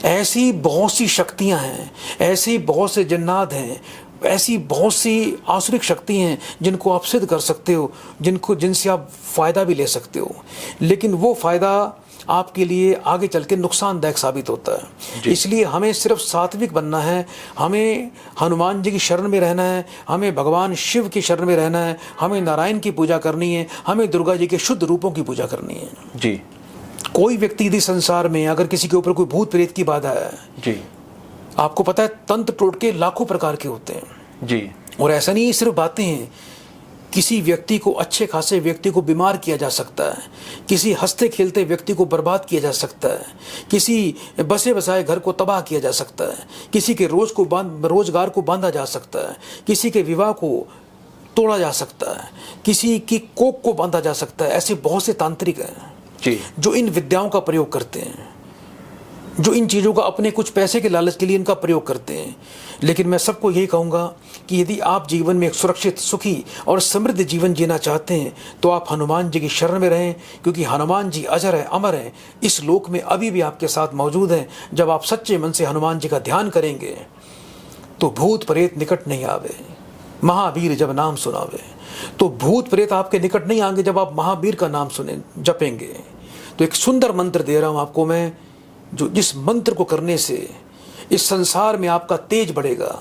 ऐसी बहुत सी शक्तियां हैं, ऐसी बहुत से जन्नात हैं, ऐसी बहुत सी आसुरिक शक्ति हैं जिनको आप सिद्ध कर सकते हो, जिनसे आप फ़ायदा भी ले सकते हो, लेकिन वो फ़ायदा आपके लिए आगे चल के नुकसानदायक साबित होता है। इसलिए हमें सिर्फ सात्विक बनना है, हमें हनुमान जी की शरण में रहना है, हमें भगवान शिव की शरण में रहना है, हमें नारायण की पूजा करनी है, हमें दुर्गा जी के शुद्ध रूपों की पूजा करनी है जी। कोई व्यक्ति यदि संसार में अगर किसी के ऊपर कोई भूत प्रेत की बाधा है जी, आपको पता है तंत्र टोटके लाखों प्रकार के होते हैं जी। और ऐसा नहीं सिर्फ बातें हैं, किसी व्यक्ति को, अच्छे खासे व्यक्ति को बीमार किया जा सकता है, किसी हंसते खेलते व्यक्ति को बर्बाद किया जा सकता है, किसी बसे बसाए घर को तबाह किया जा सकता है, किसी के रोजगार को बांधा जा सकता है, किसी के विवाह को तोड़ा जा सकता है, किसी की कोख को बांधा जा सकता है। ऐसे बहुत से तांत्रिक हैं जी, जो इन विद्याओं का प्रयोग करते हैं, जो इन चीज़ों का अपने कुछ पैसे के लालच के लिए इनका प्रयोग करते हैं। लेकिन मैं सबको यही कहूँगा कि यदि आप जीवन में एक सुरक्षित, सुखी और समृद्ध जीवन जीना चाहते हैं तो आप हनुमान जी की शरण में रहें, क्योंकि हनुमान जी अजर है, अमर है, इस लोक में अभी भी आपके साथ मौजूद हैं। जब आप सच्चे मन से हनुमान जी का ध्यान करेंगे तो भूत प्रेत निकट नहीं आवे, महावीर जब नाम सुनावे। तो भूत प्रेत आपके निकट नहीं आएंगे जब आप महावीर का नाम सुने, जपेंगे। तो एक सुंदर मंत्र दे रहा हूं आपको मैं, जो जिस मंत्र को करने से इस संसार में आपका तेज बढ़ेगा,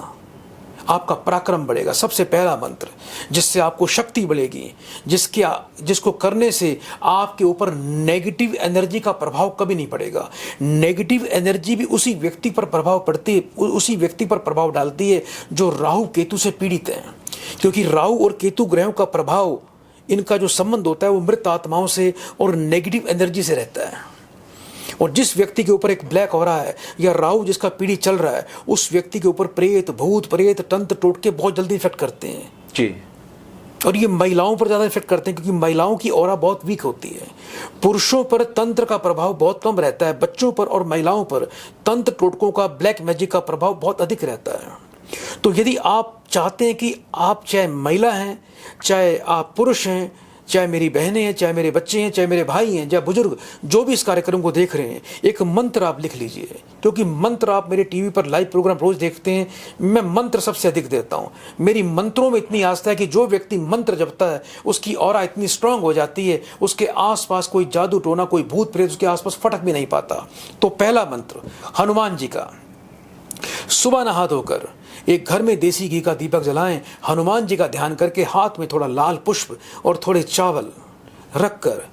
आपका पराक्रम बढ़ेगा। सबसे पहला मंत्र जिससे आपको शक्ति बढ़ेगी, जिसको करने से आपके ऊपर नेगेटिव एनर्जी का प्रभाव कभी नहीं पड़ेगा। नेगेटिव एनर्जी भी उसी व्यक्ति पर प्रभाव पड़ती है, उसी व्यक्ति पर प्रभाव डालती है जो राहु केतु से पीड़ित है, क्योंकि राहु और केतु ग्रहों का प्रभाव, इनका जो संबंध होता है वो मृत आत्माओं से और नेगेटिव एनर्जी से रहता है। और जिस व्यक्ति के ऊपर एक ब्लैक हो रहा है या राहु जिसका पीढ़ी चल रहा है, उस व्यक्ति के ऊपर प्रेत, भूत प्रेत, तंत्र टोटके बहुत जल्दी इफेक्ट करते हैं जी। और ये महिलाओं पर ज़्यादा इफेक्ट करते हैं, क्योंकि महिलाओं की ऑरा बहुत वीक होती है। पुरुषों पर तंत्र का प्रभाव बहुत कम रहता है, बच्चों पर और महिलाओं पर तंत्र टोटकों का, ब्लैक मैजिक का प्रभाव बहुत अधिक रहता है। तो यदि आप चाहते हैं कि आप चाहे महिला हैं, चाहे आप पुरुष हैं, चाहे मेरी बहनें हैं, चाहे मेरे बच्चे हैं, चाहे मेरे भाई हैं, चाहे बुजुर्ग जो भी इस कार्यक्रम को देख रहे हैं, एक मंत्र आप लिख लीजिए, क्योंकि मंत्र आप मेरे टीवी पर लाइव प्रोग्राम रोज देखते हैं, मैं मंत्र सबसे अधिक देता हूं। मेरी मंत्रों में इतनी आस्था है कि जो व्यक्ति मंत्र जपता है उसकी ऑरा इतनी स्ट्रांग हो जाती है, उसके आसपास कोई जादू टोना, कोई भूत प्रेत उसके आसपास फटक भी नहीं पाता। तो पहला मंत्र हनुमान जी का, सुबह नहा धोकर एक घर में देसी घी का दीपक जलाएं, हनुमान जी का ध्यान करके हाथ में थोड़ा लाल पुष्प और थोड़े चावल रखकर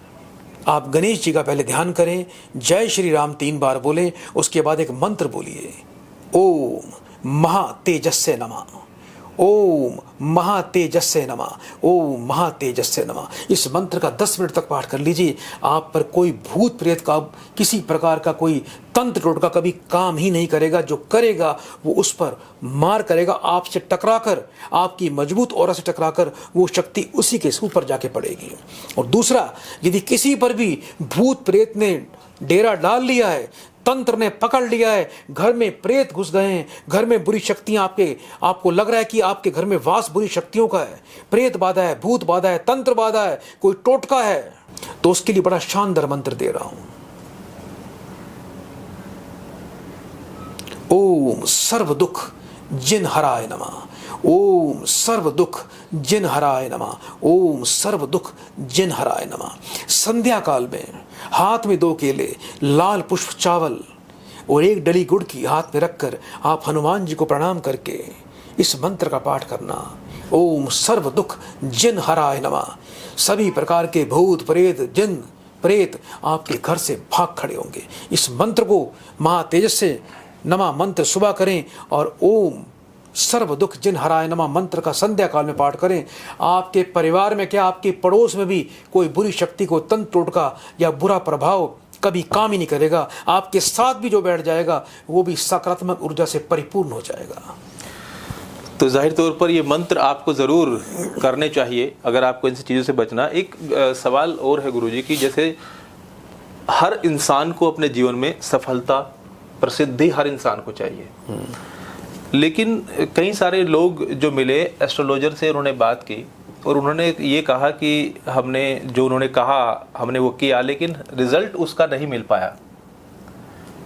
आप गणेश जी का पहले ध्यान करें, जय श्री राम 3 बार बोलें। उसके बाद एक मंत्र बोलिए, ओम महातेजस्से नमः, ओम महातेजस्से नमः, ओम महातेजस्से नमः। इस मंत्र का 10 मिनट तक पाठ कर लीजिए। आप पर कोई भूत प्रेत का, किसी प्रकार का कोई तंत्र टोटका कभी काम ही नहीं करेगा। जो करेगा वो उस पर मार करेगा, आपसे टकराकर, आपकी मजबूत ऑरा से टकराकर वो शक्ति उसी के ऊपर जाके पड़ेगी। और दूसरा, यदि किसी पर भी भूत प्रेत ने डेरा डाल लिया है, तंत्र ने पकड़ लिया है, घर में प्रेत घुस गए हैं, घर में बुरी शक्तियां आपको लग रहा है कि आपके घर में वास बुरी शक्तियों का है, प्रेत बाधा है, भूत बाधा है, तंत्र बाधा है, कोई टोटका है, तो उसके लिए बड़ा शानदार मंत्र दे रहा हूं। ओम सर्व दुख जिन हराय नमः, ओम सर्व दुख जिन हराय नमः, ओम सर्व दुख जिन हराय नमः। संध्या काल में हाथ में 2 केले, लाल पुष्प, चावल और 1 डली गुड़ की हाथ में रखकर आप हनुमान जी को प्रणाम करके इस मंत्र का पाठ करना, ओम सर्व दुख जिन हराय नमः। सभी प्रकार के भूत प्रेत, जिन प्रेत आपके घर से भाग खड़े होंगे। इस मंत्र को महातेजस्से नमः मंत्र सुबह करें और ओम सर्व दुख जिन हराय नमः मंत्र का संध्या काल में पाठ करें। आपके परिवार में क्या, आपके पड़ोस में भी कोई बुरी शक्ति को, तंत्र टोटका या बुरा प्रभाव कभी काम ही नहीं करेगा। आपके साथ भी जो बैठ जाएगा वो भी सकारात्मक ऊर्जा से परिपूर्ण हो जाएगा। तो जाहिर तौर पर ये मंत्र आपको ज़रूर करने चाहिए अगर आपको इन चीज़ों से बचना। एक सवाल और है गुरुजी की, जैसे हर इंसान को अपने जीवन में सफलता, प्रसिद्धि हर इंसान को चाहिए, लेकिन कई सारे लोग जो मिले एस्ट्रोलॉजर से, उन्होंने बात की और उन्होंने ये कहा कि हमने जो उन्होंने कहा हमने वो किया, लेकिन रिजल्ट उसका नहीं मिल पाया।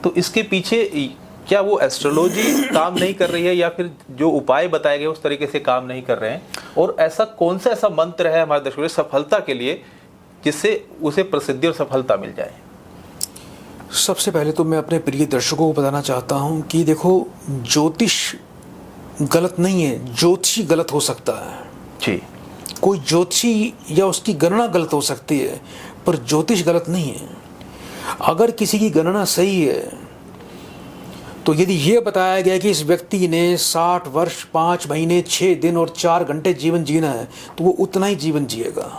तो इसके पीछे क्या वो एस्ट्रोलॉजी काम नहीं कर रही है या फिर जो उपाय बताए गए उस तरीके से काम नहीं कर रहे हैं? और ऐसा कौन सा ऐसा मंत्र है हमारे दर्शकों सफलता के लिए जिससे उसे प्रसिद्धि और सफलता मिल जाए? सबसे पहले तो मैं अपने प्रिय दर्शकों को बताना चाहता हूं कि देखो, ज्योतिष गलत नहीं है, ज्योतिषी गलत हो सकता है जी। कोई ज्योतिषी या उसकी गणना गलत हो सकती है, पर ज्योतिष गलत नहीं है। अगर किसी की गणना सही है तो यदि यह बताया गया कि इस व्यक्ति ने 60 वर्ष 5 महीने 6 दिन और 4 घंटे जीवन जीना है, तो वो उतना ही जीवन जिएगा।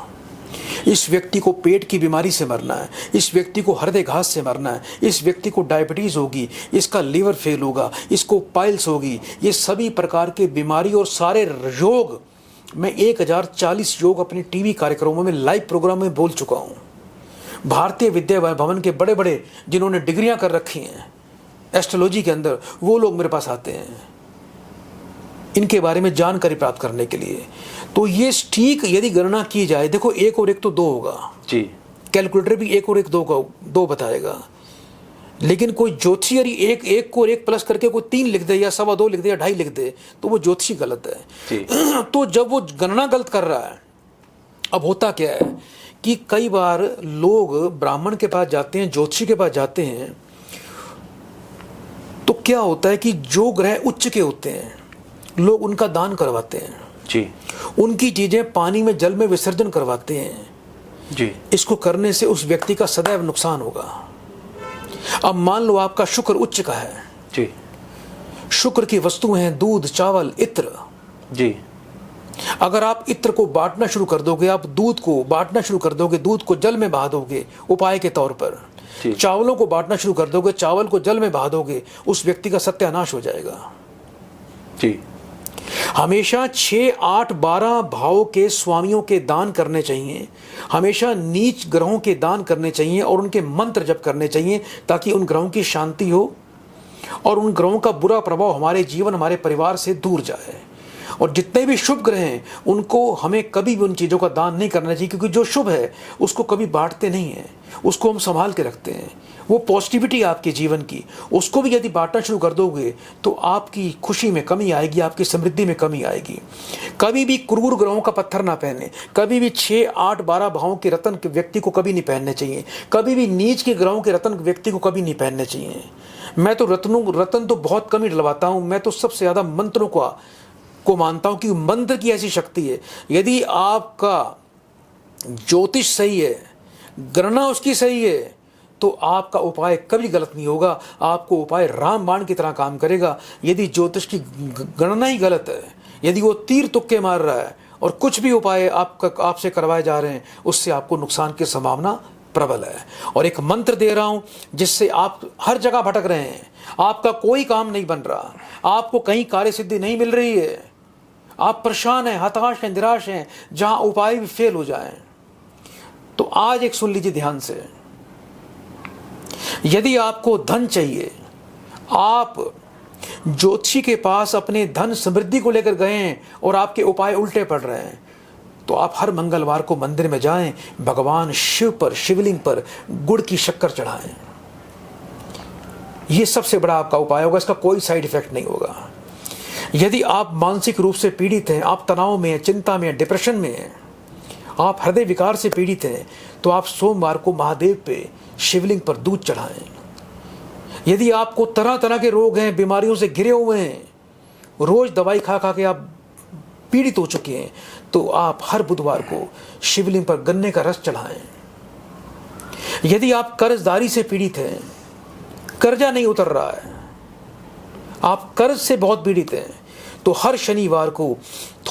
इस व्यक्ति को पेट की बीमारी से मरना है, इस व्यक्ति को हृदय घात से मरना है, इस व्यक्ति को डायबिटीज होगी, इसका लीवर फेल होगा, इसको पाइल्स होगी, ये सभी प्रकार के बीमारी और सारे योग मैं 1040 योग अपने टीवी कार्यक्रमों में, लाइव प्रोग्राम में बोल चुका हूँ। भारतीय विद्या भवन के बड़े बड़े जिन्होंने डिग्रियां कर रखी हैं एस्ट्रोलॉजी के अंदर, वो लोग मेरे पास आते हैं इनके बारे में जानकारी प्राप्त करने के लिए। तो ये ठीक यदि गणना की जाए, देखो 1 और 1 तो 2 होगा जी, कैलकुलेटर भी 1 और 1 2 बताएगा, लेकिन कोई ज्योतिषी यदि 1 को 1 प्लस करके कोई 3 लिख दे या 2.25 लिख दे या 2.5 लिख दे, तो वो ज्योतिषी गलत है जी। तो जब वो गणना गलत कर रहा है, अब होता क्या है कि कई बार लोग ब्राह्मण के पास जाते हैं, ज्योतिषी के पास जाते हैं, तो क्या होता है कि जो ग्रह उच्च के होते हैं लोग उनका दान करवाते हैं जी उनकी चीजें पानी में जल में विसर्जन करवाते हैं जी। इसको करने से उस व्यक्ति का सदैव नुकसान होगा। अब मान लो आपका शुक्र उच्च का है जी शुक्र की वस्तुएं हैं दूध चावल इत्र जी अगर आप इत्र को बांटना शुरू कर दोगे आप दूध को बांटना शुरू कर दोगे दूध को जल में बहा दोगे उपाय के तौर पर जी। चावलों को बांटना शुरू कर दोगे चावल को जल में बहा दोगे उस व्यक्ति का सत्यानाश हो जाएगा जी। हमेशा 6, 8, 12 भावों के स्वामियों के दान करने चाहिए हमेशा नीच ग्रहों के दान करने चाहिए और उनके मंत्र जप करने चाहिए ताकि उन ग्रहों की शांति हो और उन ग्रहों का बुरा प्रभाव हमारे जीवन हमारे परिवार से दूर जाए। और जितने भी शुभ ग्रह हैं उनको हमें कभी भी उन चीज़ों का दान नहीं करना चाहिए क्योंकि जो शुभ है उसको कभी बांटते नहीं हैं उसको हम संभाल के रखते हैं। वो पॉजिटिविटी आपके जीवन की उसको भी यदि बांटना शुरू कर दोगे तो आपकी खुशी में कमी आएगी आपकी समृद्धि में कमी आएगी। कभी भी क्रूर ग्रहों का पत्थर ना पहने कभी भी 6, 8, 12 भावों के रत्न के व्यक्ति को कभी नहीं पहनने चाहिए कभी भी नीच के ग्रहों के रत्न व्यक्ति को कभी नहीं पहनने चाहिए। मैं तो रत्न तो बहुत कम ही डलवाता हूँ मैं तो सबसे ज़्यादा मंत्रों को मानता हूँ कि मंत्र की ऐसी शक्ति है। यदि आपका ज्योतिष सही है गणना उसकी सही है तो आपका उपाय कभी गलत नहीं होगा आपको उपाय रामबाण की तरह काम करेगा। यदि ज्योतिष की गणना ही गलत है यदि वो तीर तुक्के मार रहा है और कुछ भी उपाय आपसे करवाए जा रहे हैं उससे आपको नुकसान की संभावना प्रबल है। और एक मंत्र दे रहा हूं जिससे आप हर जगह भटक रहे हैं आपका कोई काम नहीं बन रहा आपको कहीं कार्य सिद्धि नहीं मिल रही है आप परेशान हैं हताश हैं निराश हैं जहां उपाय भी फेल हो जाएं तो आज एक सुन लीजिए ध्यान से। यदि आपको धन चाहिए आप ज्योतिषी के पास अपने धन समृद्धि को लेकर गए हैं और आपके उपाय उल्टे पड़ रहे हैं तो आप हर मंगलवार को मंदिर में जाएं भगवान शिव पर शिवलिंग पर गुड़ की शक्कर चढ़ाएं। यह सबसे बड़ा आपका उपाय होगा इसका कोई साइड इफेक्ट नहीं होगा। यदि आप मानसिक रूप से पीड़ित हैं आप तनाव में हैं चिंता में हैं डिप्रेशन में हैं आप हृदय विकार से पीड़ित हैं तो आप सोमवार को महादेव पे शिवलिंग पर दूध चढ़ाएं। यदि आपको तरह तरह के रोग हैं बीमारियों से घिरे हुए हैं रोज दवाई खा खा के आप पीड़ित हो चुके हैं तो आप हर बुधवार को शिवलिंग पर गन्ने का रस चढ़ाएं। यदि आप कर्जदारी से पीड़ित हैं कर्जा नहीं उतर रहा है आप कर्ज से बहुत पीड़ित हैं तो हर शनिवार को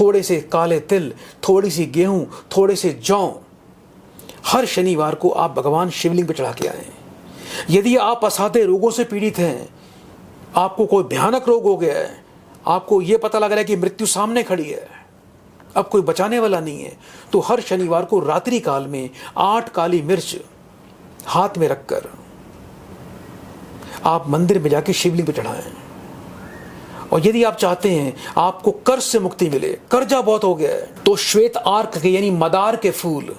थोड़े से काले तिल थोड़ी सी गेहूं थोड़े से जौ हर शनिवार को आप भगवान शिवलिंग पर चढ़ा के आएं। यदि आप असाध्य रोगों से पीड़ित हैं आपको कोई भयानक रोग हो गया है आपको यह पता लग रहा है कि मृत्यु सामने खड़ी है अब कोई बचाने वाला नहीं है तो हर शनिवार को रात्रि काल में 8 काली मिर्च हाथ में रखकर आप मंदिर में जाके शिवलिंग पर चढ़ाएं। और यदि आप चाहते हैं आपको कर्ज से मुक्ति मिले कर्जा बहुत हो गया है तो श्वेत आर्क के यानी मदार के फूल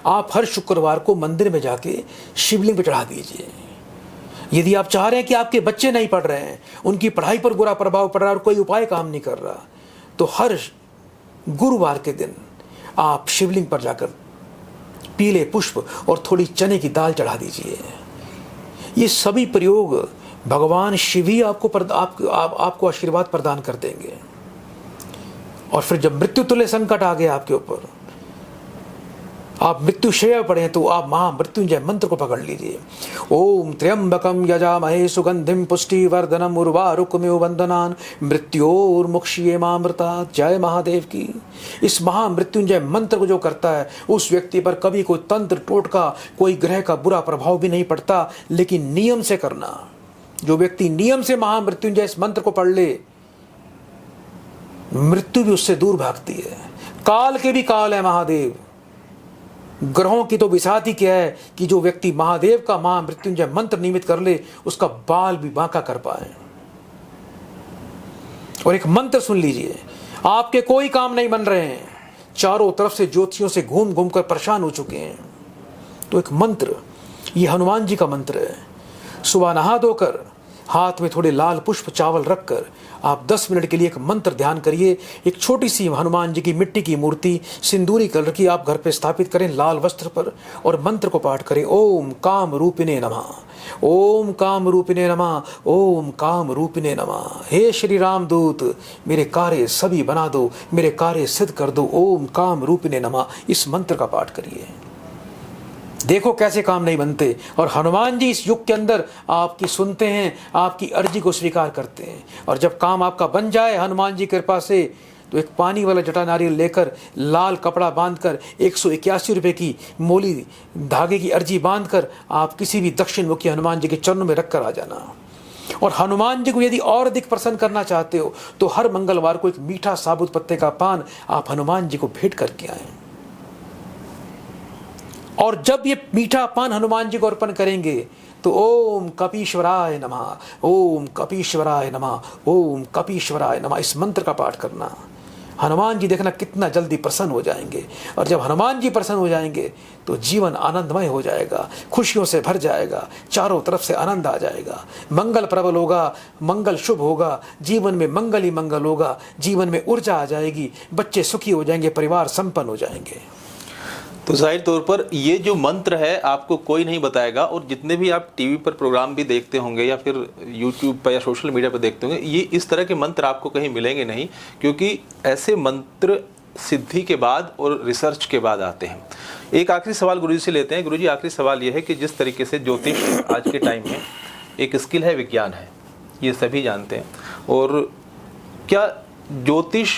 आप हर शुक्रवार को मंदिर में जाके शिवलिंग पे चढ़ा दीजिए। यदि आप चाह रहे हैं कि आपके बच्चे नहीं पढ़ रहे हैं उनकी पढ़ाई पर बुरा प्रभाव पड़ रहा है और कोई उपाय काम नहीं कर रहा तो हर गुरुवार के दिन आप शिवलिंग पर जाकर पीले पुष्प और थोड़ी चने की दाल चढ़ा दीजिए। ये सभी प्रयोग भगवान शिव ही आपको आशीर्वाद प्रदान कर देंगे। और फिर जब मृत्यु तुल्य संकट आ गया आपके ऊपर आप मृत्यु शैया पड़े तो आप महामृत्युंजय मंत्र को पकड़ लीजिए। ओम त्र्यंबकम यजामहे सुगंधिम पुष्टिवर्धनम उर्वारुकमिव वंदनान मृत्योर्मुक्षयेमामृतात्। जय महादेव की। इस महामृत्युंजय मंत्र को जो करता है उस व्यक्ति पर कभी कोई तंत्र टोटका कोई ग्रह का बुरा प्रभाव भी नहीं पड़ता। लेकिन नियम से करना। जो व्यक्ति नियम से महामृत्युंजय इस मंत्र को पढ़ ले मृत्यु भी उससे दूर भागती है। काल के भी काल है महादेव। ग्रहों की तो विसात ही क्या है कि जो व्यक्ति महादेव का महामृत्युंजय मंत्र नियमित कर ले उसका बाल भी बांका कर पाए। और एक मंत्र सुन लीजिए। आपके कोई काम नहीं बन रहे हैं चारों तरफ से ज्योतिषियों से घूम घूम कर परेशान हो चुके हैं तो एक मंत्र ये हनुमान जी का मंत्र है। सुबह नहा धोकर हाथ में थोड़े लाल पुष्प चावल रखकर आप 10 मिनट के लिए एक मंत्र ध्यान करिए। एक छोटी सी हनुमान जी की मिट्टी की मूर्ति सिंदूरी कलर की आप घर पे स्थापित करें लाल वस्त्र पर, और मंत्र को पाठ करें, ओम काम रूपिणे नमः, ओम काम रूपिणे नमः, ओम काम रूपिणे नमः। हे श्री राम दूत, मेरे कार्य सभी बना दो, मेरे कार्य सिद्ध कर दो, ओम काम रूपिणे नमः। इस मंत्र का पाठ करिए, देखो कैसे काम नहीं बनते। और हनुमान जी इस युग के अंदर आपकी सुनते हैं, आपकी अर्जी को स्वीकार करते हैं। और जब काम आपका बन जाए हनुमान जी की कृपा से, तो एक पानी वाला जटा नारियल लेकर, लाल कपड़ा बांधकर, 181 रुपये की मोली धागे की अर्जी बांधकर आप किसी भी दक्षिण मुखी हनुमान जी के चरणों में रखकर आ जाना। और हनुमान जी को यदि और अधिक प्रसन्न करना चाहते हो तो हर मंगलवार को एक मीठा साबुत पत्ते का पान आप हनुमान जी को भेंट करके आए। और जब ये मीठा पान हनुमान जी को अर्पण करेंगे तो ओम कपीश्वराय नमः, ओम कपीश्वराय नमः, ओम कपीश्वराय नमः, इस मंत्र का पाठ करना। हनुमान जी देखना कितना जल्दी प्रसन्न हो जाएंगे। और जब हनुमान जी प्रसन्न हो जाएंगे तो जीवन आनंदमय हो जाएगा, खुशियों से भर जाएगा, चारों तरफ से आनंद आ जाएगा, मंगल प्रबल होगा, मंगल शुभ होगा, जीवन में मंगल ही मंगल होगा, जीवन में ऊर्जा आ जाएगी, बच्चे सुखी हो जाएंगे, परिवार संपन्न हो जाएंगे। तो जाहिर तौर पर ये जो मंत्र है आपको कोई नहीं बताएगा, और जितने भी आप टीवी पर प्रोग्राम भी देखते होंगे या फिर यूट्यूब पर या सोशल मीडिया पर देखते होंगे, ये इस तरह के मंत्र आपको कहीं मिलेंगे नहीं, क्योंकि ऐसे मंत्र सिद्धि के बाद और रिसर्च के बाद आते हैं। एक आखिरी सवाल गुरुजी से लेते हैं। गुरुजी, आखिरी सवाल ये है कि जिस तरीके से ज्योतिष आज के टाइम में एक स्किल है, विज्ञान है, ये सभी जानते हैं, और क्या ज्योतिष,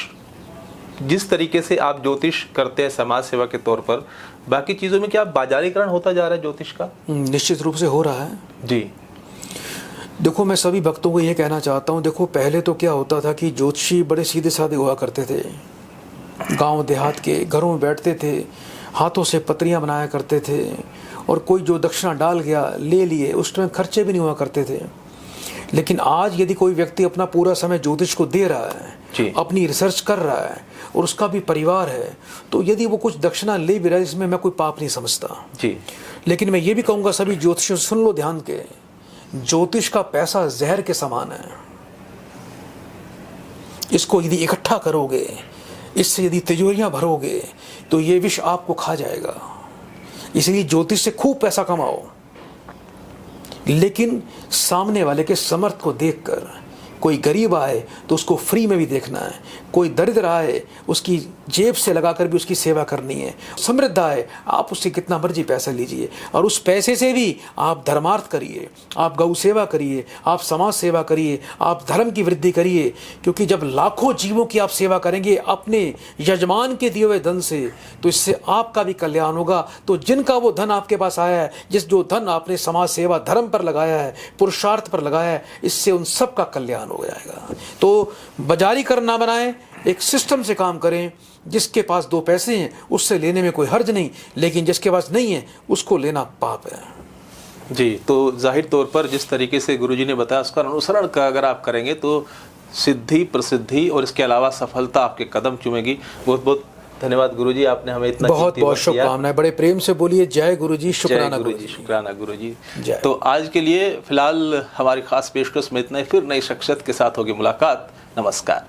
जिस तरीके से आप ज्योतिष करते हैं समाज सेवा के तौर पर, बाकी चीज़ों में क्या बाजारीकरण होता जा रहा है ज्योतिष का? निश्चित रूप से हो रहा है जी। देखो, मैं सभी भक्तों को ये कहना चाहता हूँ, देखो पहले तो क्या होता था कि ज्योतिषी बड़े सीधे साधे हुआ करते थे, गांव देहात के घरों में बैठते थे, हाथों से पत्रियां बनाया करते थे, और कोई जो दक्षिणा डाल गया ले लिए, उस टाइम खर्चे भी नहीं हुआ करते थे। लेकिन आज यदि कोई व्यक्ति अपना पूरा समय ज्योतिष को दे रहा है, अपनी रिसर्च कर रहा है, और उसका भी परिवार है, तो यदि वो कुछ दक्षिणा ले भी रहा है, इसमें मैं कोई पाप नहीं समझता जी। लेकिन मैं ये भी कहूँगा सभी ज्योतिषियों से सुन लो ध्यान के, ज्योतिष का पैसा जहर के समान है। इसको यदि इकट्ठा करोगे, इससे यदि तिजोरियां भरोगे, तो ये विष आपको खा जाएगा। इसलिए ज्योतिष से खूब पैसा कमाओ, लेकिन सामने वाले के समर्थ को देखकर। कोई गरीब आए तो उसको फ्री में भी देखना है, कोई दरिद्र आए उसकी जेब से लगाकर भी उसकी सेवा करनी है, समृद्ध आए आप उससे कितना मर्जी पैसा लीजिए, और उस पैसे से भी आप धर्मार्थ करिए, आप गौ सेवा करिए, आप समाज सेवा करिए, आप धर्म की वृद्धि करिए। क्योंकि जब लाखों जीवों की आप सेवा करेंगे अपने यजमान के दिए हुए धन से, तो इससे आपका भी कल्याण होगा। तो जिनका वो धन आपके पास आया है, जो धन आपने समाज सेवा धर्म पर लगाया है, पुरुषार्थ पर लगाया है, इससे उन सब का कल्याण हो जाएगा। तो बाजारीकरण ना बनाएं, एक सिस्टम से काम करें। जिसके पास 2 पैसे हैं उससे लेने में कोई हर्ज नहीं, लेकिन जिसके पास नहीं है उसको लेना पाप है। जी, तो जाहिर तौर पर जिस तरीके से गुरुजी ने बताया उसका अनुसरण का अगर आप करेंगे तो सिद्धि, प्रसिद्धि और इसके अलावा सफलता आपके कदम चूमेगी। बहुत बहुत धन्यवाद गुरुजी, आपने हमें इतना बहुत बहुत शुभकामनाएं। बड़े प्रेम से बोलिए जय गुरुजी, शुक्राना गुरुजी, शुक्राना गुरुजी। जय। तो आज के लिए फिलहाल हमारी खास पेशकश में इतना ही, फिर नई शख्सियत के साथ होगी मुलाकात। नमस्कार।